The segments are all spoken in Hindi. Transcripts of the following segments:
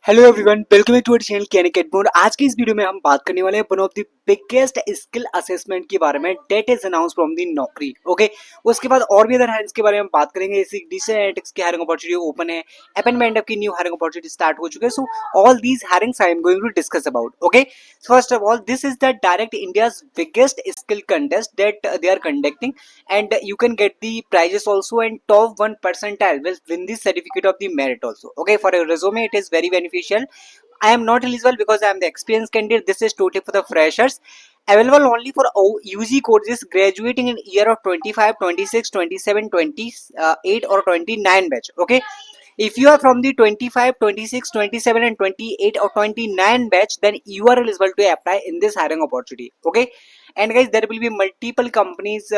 Hello everyone, welcome to our channel कैन कैटमोर। आज की इस वीडियो में हम बात करने वाले हैं one of the biggest skill assessment के बारे में date is announce from the Naukri. Okay, उसके बाद और भी अदर हायरिंग्स के बारे में हम बात करेंगे। जैसे डिजिटल एनालिटिक्स की हायरिंग अपॉर्चुनिटी ओपन है, एपन की न्यू हायरिंग अपॉर्चुनिटी स्टार्ट हो चुके हैं। So all these hirings I am going to discuss about. Okay, first of all this is the direct India's biggest skill contest that they are conducting and you can get the prizes also, and top 1 percentile will win the certificate of the merit also. Okay, for a resume it is very beneficial. I am not eligible because I am the experienced candidate. This is totally for the freshers. Available only for UG courses graduating in year of 25, 26, 27, 28 or 29 batch. Okay, if you are from the 25, 26, 27 and 28 or 29 batch, then you are eligible to apply in this hiring opportunity. Okay, and guys, there will be multiple companies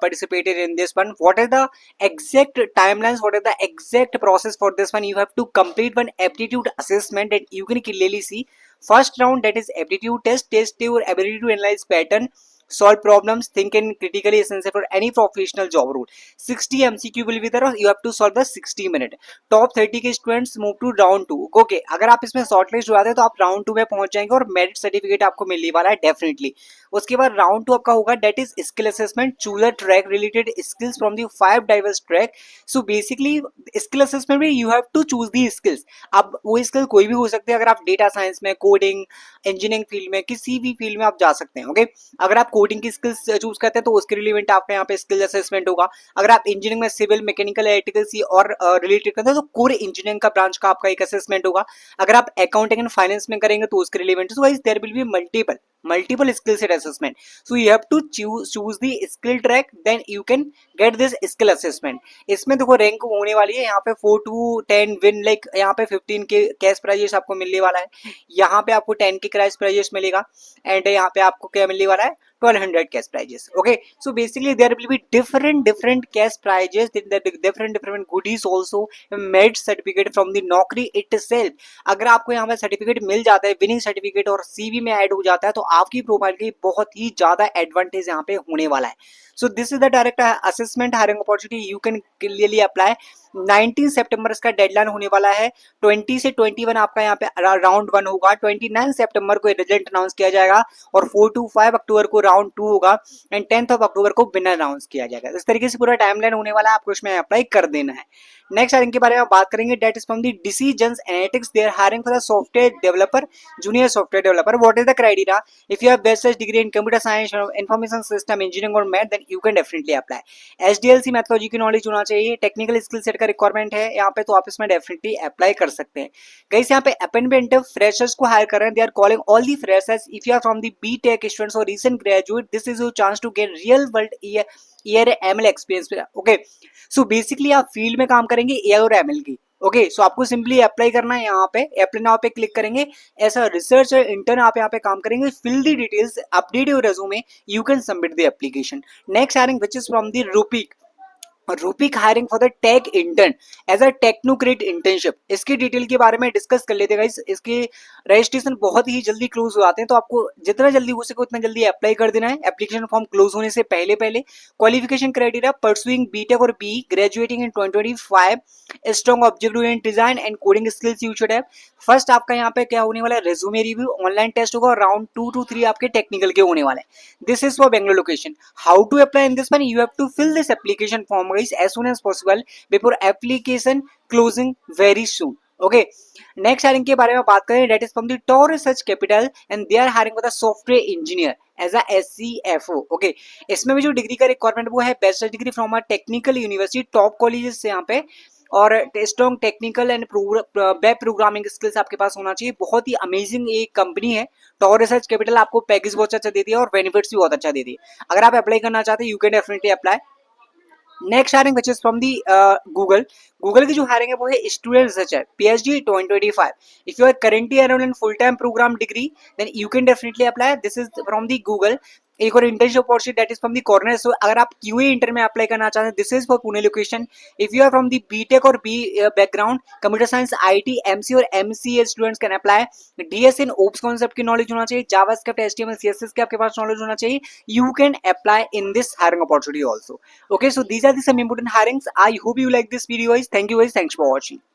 participated in this one. What are the exact timelines, what are the exact process for this one? You have to complete one aptitude assessment and you can clearly see first round, that is aptitude test your ability to analyze pattern, solve problems, think and critically essential for any professional job role. 60 MCQ will be there, or you have to solve the 60 minute. Top 30 के students move to round 2. Okay, अगर आप इसमें शॉर्टलिस्ट हो जाते हैं तो आप राउंड 2 में पहुंच जाएंगे और मेरिट सर्टिफिकेट आपको मिलने वाला है डेफिनेटली। उसके बाद राउंड 2 आपका होगा, that is skill assessment, choose a track related skills from the 5 diverse track. So basically skill assessment में you have to choose the skills. अब वो स्किल कोई भी हो सकती है. अगर आप डेटा साइंस में, कोडिंग, इंजीनियरिंग फील्ड में, किसी भी फील्ड में आप जा सकते हैं. ओके, अगर आप कोडिंग की स्किल्स चूज करते हैं तो उसके रिलेवेंट आपका यहाँ पे स्किल असेसमेंट होगा. अगर आप इंजीनियरिंग में सिविल, मैकेनिकल, इलेक्ट्रिकल सी और रिलेटेड करते हैं तो कोर इंजीनियरिंग का ब्रांच का आपका एक असेसमेंट होगा. अगर आप अकाउंटिंग एंड फाइनेंस में करेंगे तो उसके relevant. So guys, there will be multiple skill set assessment. So you have to choose the skill track, then you can get this skill assessment. इसमें देखो रैंक होने वाली है यहाँ पे 4 to 10 विन, लाइक यहाँ पे 15 के कैश प्राइजेस आपको मिलने वाला है, यहाँ पे आपको 10 के कैश प्राइजेस मिलेगा, एंड यहाँ पे आपको क्या मिलने वाला है, 1200 cash prizes. Okay, so basically there will be different cash prizes, different goodies also, merit certificate from the नौकरी itself. अगर आपको यहाँ पे सर्टिफिकेट मिल जाता है, विनिंग सर्टिफिकेट, और सीवी में ऐड हो जाता है तो आपकी प्रोफाइल की बहुत ही ज्यादा एडवांटेज यहाँ पे होने वाला है. So this is the direct assessment hiring opportunity, you can clearly apply. 19 सितंबर इसका डेडलाइन होने वाला है. 20 से 21 आपका यहाँ पे राउंड 1 होगा. 29 सितंबर को रिजल्ट अनाउंस किया जाएगा और 4 to 5 अक्टूबर को राउंड 2 होगा एंड 10th ऑफ अक्टूबर को विनर अनाउंस किया जाएगा. इस तरीके से पूरा टाइमलाइन होने वाला है, आपको इसमें अप्लाई कर देना है. नेक्स्ट हायरिंग के बारे में बात करेंगे, that is from the decisions analytics. They are hiring for the software developer, junior software developer. What is the criteria? If you have bachelors degree in computer science, information system engineering और math, then you can definitely apply. SDLC methodology की नॉलेज होना चाहिए. टेक्निकल स्किल सेट का रिक्वायरमेंट है यहाँ पे, तो आप इसमें डेफिनेटली अप्लाई कर सकते हैं. गाइस, यहाँ पे अपेंडेंट फ्रेशर्स को हायर कर रहे हैं. They are calling all the freshers. If you are from the BTech students और recent graduate, this is your chance to get real world year ML experience. Okay, so basically आप फील्ड में काम करेंगे एआई और एमएल की. ओके, सो आपको सिंपली अप्लाई करना है. यहाँ पे अप्लाई नाउ पे क्लिक करेंगे. एज रिसर्च इंटर्न आप यहाँ पे काम करेंगे. Fill the details, update your resume, you can submit the application. Next hiring which is from the रूपिक hiring for the tech intern as a technocrat internship. इसकी डिटेल के बारे में डिस्कस कर लेते हैं. इसके रजिस्ट्रेशन बहुत ही जल्दी क्लोज हो जाते हैं, तो आपको जितना जल्दी हो सके उतना जल्दी अप्लाई कर देना है. एप्लीकेशन फॉर्म क्लोज होने से पहले क्वालिफिकेशन क्राइटेरिया, परसुइंग बीटेक और B, graduating in 2025, strong object oriented design and coding skills you should have. First आपका यहाँ पे क्या होने वाला है, रेज्यूमे रिव्यू, ऑनलाइन टेस्ट होगा और राउंड 2 to 3 आपके टेक्निकल के होने वाले हैं. This is for Bangalore location. How to apply in this one? You have to fill this application form as soon as possible before application closing very soon. Okay, next hiring के बारे में बात करें, that is from the Tor Research Capital and they are hiring for the software engineer as a SCFO. Okay, इसमें भी जो डिग्री का रिक्वायरमेंट वो है bachelor degree from a technical university, top colleges से यहाँ पे, और strong technical and web programming skills आपके पास होना चाहिए. बहुत ही अमेजिंग एक कंपनी है टॉर रिसर्च कैपिटल. आपको पैकेज बहुत अच्छा देती है और बेनिफिट्स भी बहुत अच्छा देती है. अगर आप अप्लाई करना चाहते हैं, you can definitely apply. Next hiring which is from the Google की जो हायरिंग है वो है student researcher, PhD 2025. If you are currently enrolled in full time program degree, then you can definitely apply. This is from the Google. एक और internship opportunity, that is from the corner. So अगर आप क्यूए इंटर में अप्लाई करना चाहते हैं, this is for Pune location. If you are from the BTech और B background, computer science, IT, MC और MCA students can apply. DS in OOPs concept की नॉलेज होना चाहिए. जावास्क्रिप्ट, एचटीएमएल, सीएसएस के आपके पास नॉलेज होना चाहिए. You can apply in this hiring opportunity also. Okay, so these are the some important hirings. I hope you like this video guys. Thank you guys. Thanks for watching.